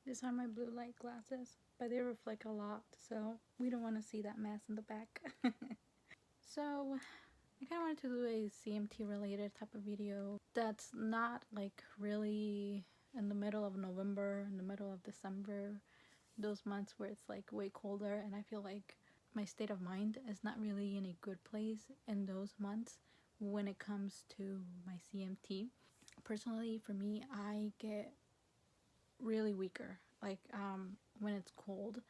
These are my blue light glasses, but they reflect a lot, so we don't want to see that mess in the back. So I kind of wanted to do a CMT related type of video that's not like really in the middle of November, in the middle of December, those months where it's like way colder, and I feel like my state of mind is not really in a good place in those months when it comes to my CMT. Personally, for me, I get really weaker like when it's cold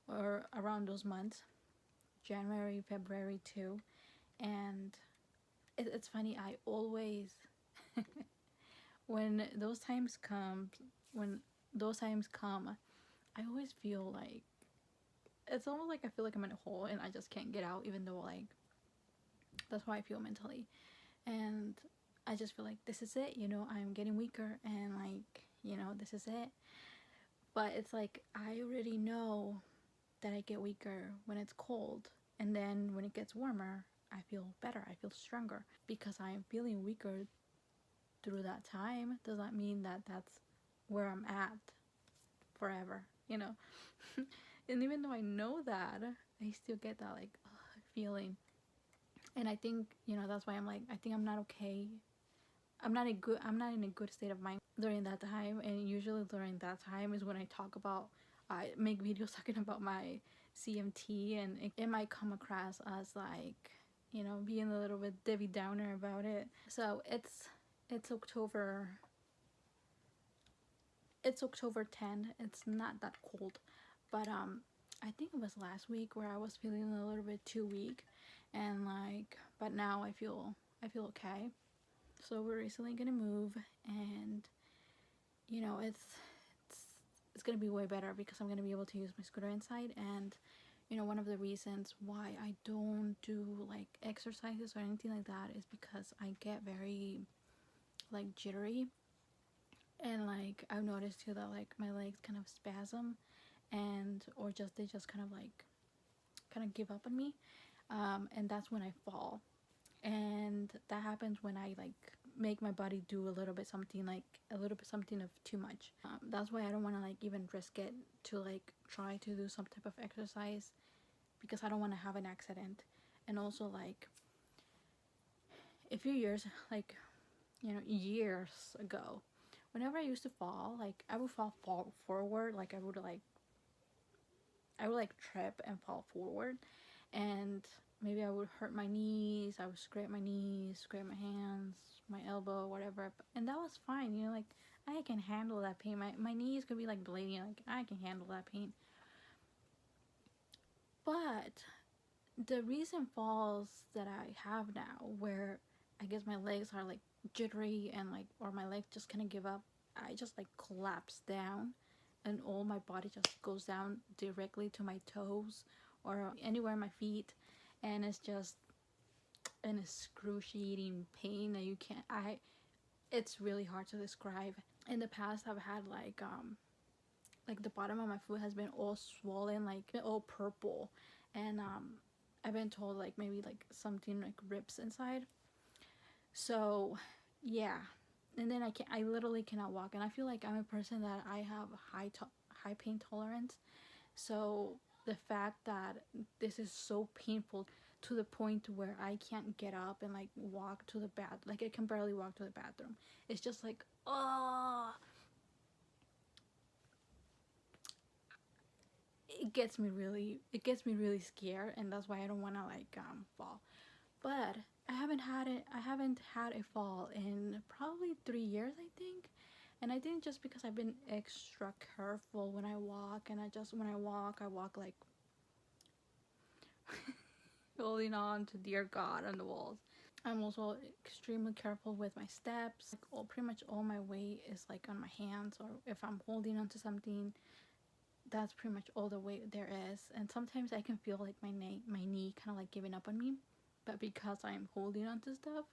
or around those months, January, February too. And it's funny, I always when those times come, when those times come, I always feel like it's almost like I feel like I'm in a hole and I just can't get out, even though like that's how I feel mentally. And I just feel like this is it, you know, I'm getting weaker and like, you know, this is it. But it's like I already know that I get weaker when it's cold, and then when it gets warmer, I feel better, I feel stronger. Because I'm feeling weaker through that time does not mean that that's where I'm at forever, you know. And even though I know that, I still get that like feeling. And I think, you know, that's why I'm like, I think I'm not okay. I'm not in a good state of mind during that time. And usually during that time is when I make videos talking about my CMT, and it might come across as like, you know, being a little bit Debbie Downer about it. So it's October, it's October 10th. It's not that cold, but I think it was last week where I was feeling a little bit too weak, and like, but now I feel okay. So we're recently gonna move, and you know, it's gonna be way better because I'm gonna be able to use my scooter inside. And you know, one of the reasons why I don't do like exercises or anything like that is because I get very like jittery, and like I've noticed too that like my legs kind of spasm, and or just they just kind of give up on me, and that's when I fall. And that happens when I like make my body do a little bit something, like a little bit something of too much. That's why I don't want to like even risk it to like try to do some type of exercise, because I don't want to have an accident. And also like a few years, like, you know, years ago, whenever I used to fall, like I would fall forward, like I would like trip and fall forward, and maybe I would hurt my knees. I would scrape my knees, scrape my hands, my elbow, whatever. And that was fine, you know, like I can handle that pain. My knees could be like bleeding, like I can handle that pain. But the recent falls that I have now, where I guess my legs are like jittery and like, or my legs just kind of give up, I just like collapse down, and all my body just goes down directly to my toes or anywhere in my feet, and it's just an excruciating pain that you can't, it's really hard to describe. In the past I've had like the bottom of my foot has been all swollen, like all purple, and I've been told like maybe like something like rips inside. So yeah, and then I literally cannot walk, and I feel like I'm a person that I have high pain tolerance. So the fact that this is so painful to the point where I can't get up and like walk to the bath, like I can barely walk to the bathroom. It's just like, oh, it gets me really scared, and that's why I don't want to like fall. But I haven't had a fall in probably 3 years, I think. And I think just because I've been extra careful when I walk, and when I walk like holding on to dear God on the walls. I'm also extremely careful with my steps. Like pretty much all my weight is like on my hands, or if I'm holding onto something, that's pretty much all the weight there is. And sometimes I can feel like my knee kind of like giving up on me, but because I'm holding onto stuff,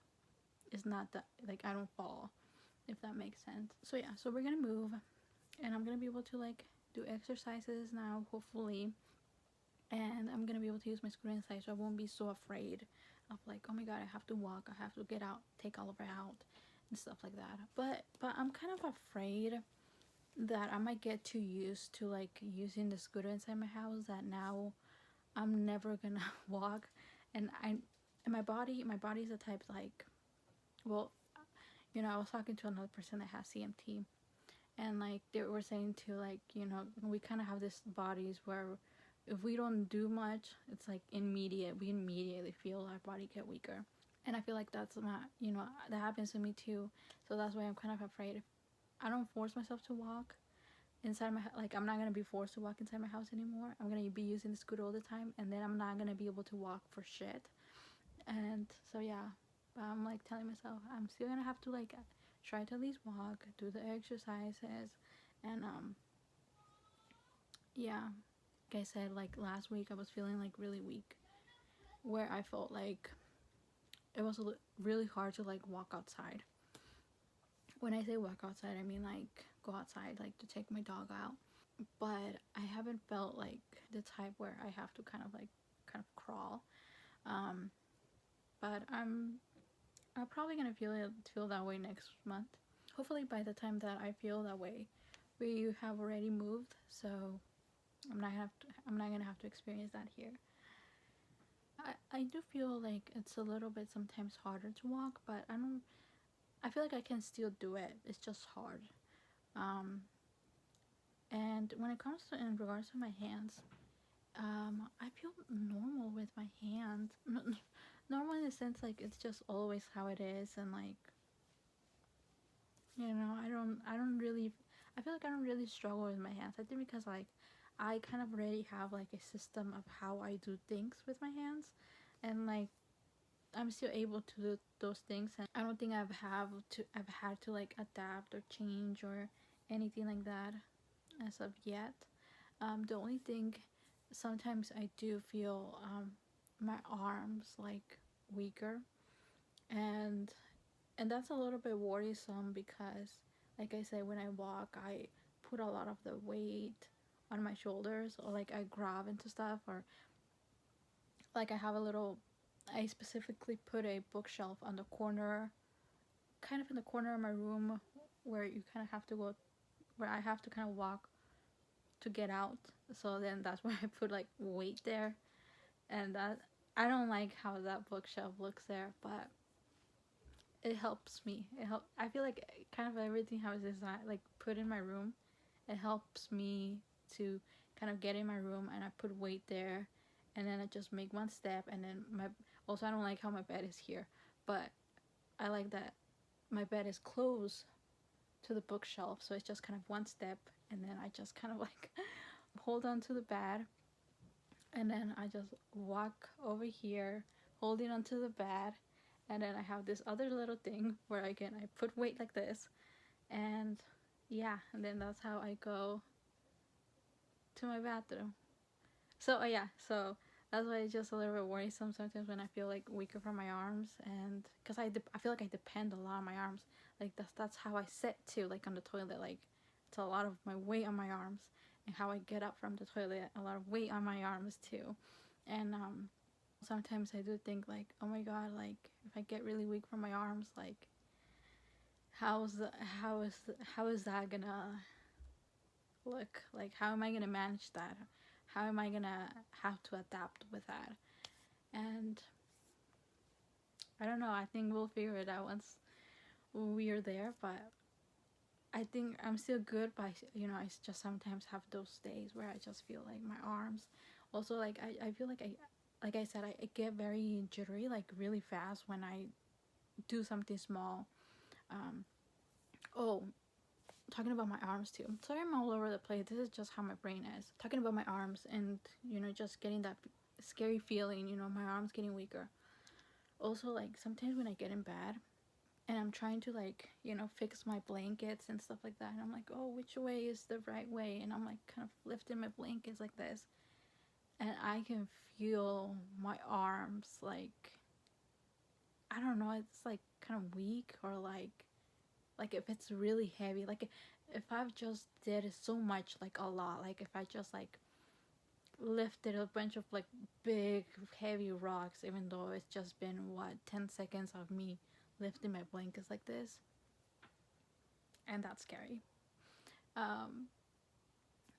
it's not that like I don't fall, if that makes sense. So yeah, so we're gonna move, and I'm gonna be able to like do exercises now, hopefully, and I'm gonna be able to use my scooter inside, so I won't be so afraid of like, oh my god, I have to walk, I have to get out, take Oliver out, and stuff like that. But I'm kind of afraid that I might get too used to like using the scooter inside my house that now I'm never gonna walk. And my body's the type like, well, I was talking to another person that has CMT, and like they were saying to like, we kind of have this bodies where if we don't do much, it's like immediate. We immediately feel our body get weaker, and I feel like that's not, that happens to me too. So that's why I'm kind of afraid if I don't force myself to walk inside my, like, I'm not gonna be forced to walk inside my house anymore. I'm gonna be using the scooter all the time, and then I'm not gonna be able to walk for shit. And so yeah, I'm like telling myself I'm still gonna have to like try to at least walk, do the exercises, and yeah, like I said, like last week I was feeling like really weak, where I felt like it was really hard to like walk outside. When I say walk outside, I mean like go outside, like to take my dog out. But I haven't felt like the type where I have to kind of crawl. Um, but I'm probably gonna feel that way next month. Hopefully by the time that I feel that way, we have already moved. So I'm not gonna have to experience that here. I do feel like it's a little bit sometimes harder to walk, but I feel like I can still do it. It's just hard. Um, and when it comes to in regards to my hands, I feel normal with my hands. Normal in the sense like it's just always how it is, and like, I don't really, I feel like I don't really struggle with my hands. I think because like I kind of already have like a system of how I do things with my hands, and like I'm still able to do those things, and I don't think I've had to like adapt or change or anything like that as of yet. The only thing, sometimes I do feel my arms like weaker, and that's a little bit worrisome because, like I said, when I walk, I put a lot of the weight on my shoulders, or like I grab into stuff, or like I specifically put a bookshelf on the corner, kind of in the corner of my room, where you kind of have to go, where I have to kind of walk to get out. So then that's where I put like weight there, and that I don't like how that bookshelf looks there, but it helps me. I feel like kind of everything how it's designed, like put in my room, it helps me to kind of get in my room, and I put weight there, and then I just make one step, and then my also I don't like how my bed is here, but I like that my bed is close to the bookshelf, so it's just kind of one step, and then I just kind of like hold on to the bed, and then I just walk over here holding onto the bed, and then I have this other little thing where I put weight like this, and yeah, and then that's how I go to my bathroom. So yeah, so that's why it's just a little bit worrisome sometimes when I feel like weaker from my arms, and because I feel like I depend a lot on my arms, like that's how I sit too, like on the toilet, like it's a lot of my weight on my arms, and how I get up from the toilet, a lot of weight on my arms too, and sometimes I do think like, oh my god, like if I get really weak from my arms, like how's the, how is that gonna look? Like how am I gonna manage that? How am I gonna have to adapt with that? And I don't know. I think we'll figure it out once we are there. But I think I'm still good. But I just sometimes have those days where I just feel like my arms. Also, like I feel like I said, I get very jittery, like really fast when I do something small. Um, oh, talking about my arms too. I'm sorry I'm all over the place. This is just how my brain is. Talking about my arms, and just getting that scary feeling, my arms getting weaker. Also, like sometimes when I get in bed and I'm trying to like, fix my blankets and stuff like that, and I'm like, oh, which way is the right way? And I'm like kind of lifting my blankets like this, and I can feel my arms like, I don't know, it's like kind of weak, or like if it's really heavy, like if I've just did so much, like a lot, like if I just like lifted a bunch of like big heavy rocks, even though it's just been 10 seconds of me lifting my blankets like this, and that's scary. um,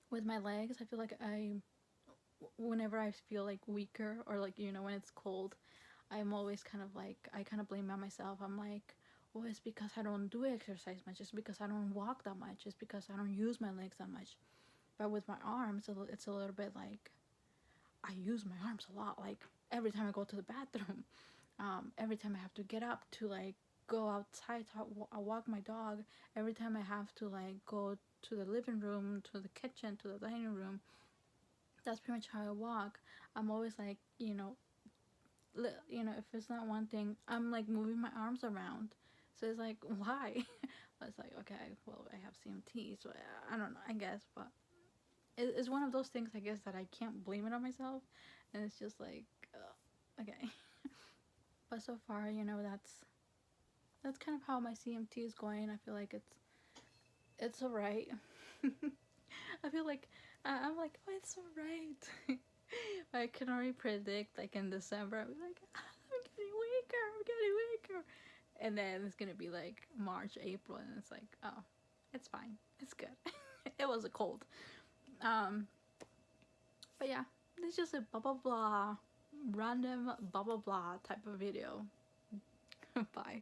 with my legs, I feel like whenever I feel like weaker, or like, you know, when it's cold, I'm always kind of like, I kind of blame myself. I'm like, well, it's because I don't do exercise much. It's because I don't walk that much. It's because I don't use my legs that much. But with my arms, it's a little bit like, I use my arms a lot. Like every time I go to the bathroom, every time I have to get up to like go outside to walk my dog, every time I have to like go to the living room, to the kitchen, to the dining room, that's pretty much how I walk. I'm always like, if it's not one thing, I'm like moving my arms around. So it's like, why? But it's like, okay, well, I have CMT, so I don't know, I guess, but it's one of those things, I guess, that I can't blame it on myself, and it's just like, okay. But so far, that's kind of how my CMT is going. I feel like it's alright. I feel like I'm like, oh, it's alright. I can already predict, like in December, I'll be like, I'm getting weaker, I'm getting weaker, and then it's gonna be like March, April, and it's like, oh, it's fine, it's good. It was a cold. Um, but yeah, it's just a blah blah blah, random blah blah blah type of video. Bye.